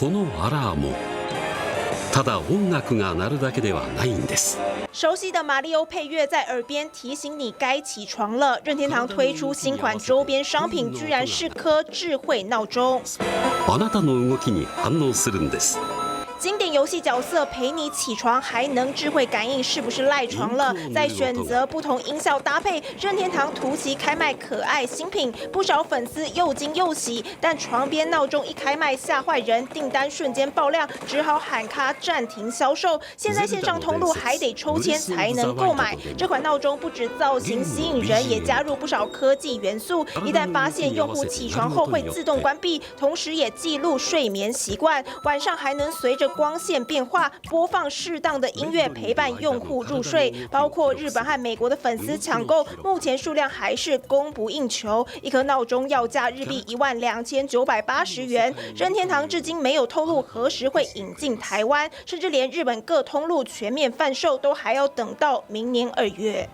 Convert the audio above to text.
このアラーム。ただ音楽が鳴るだけではないんです。熟悉的马里欧配乐在耳边提醒你该起床了。任天堂推出新款周边商品，居然是颗智慧闹钟。あなたの動きに反応するんです。经典游戏角色陪你起床，还能智慧感应是不是赖床了？在选择不同音效搭配，任天堂突袭开卖可爱新品，不少粉丝又惊又喜。但床边闹钟一开卖吓坏人，订单瞬间爆量，只好喊卡暂停销售。现在线上通路还得抽签才能购买。这款闹钟不止造型吸引人，也加入不少科技元素。一旦发现用户起床后会自动关闭，同时也记录睡眠习惯，晚上还能随着光线变化播放适当的音乐陪伴用户入睡，包括日本和美国的粉丝抢购，目前数量还是供不应求。一颗闹钟要价日币12980元，任天堂至今没有透露何时会引进台湾，甚至连日本各通路全面贩售都还要等到明年2月。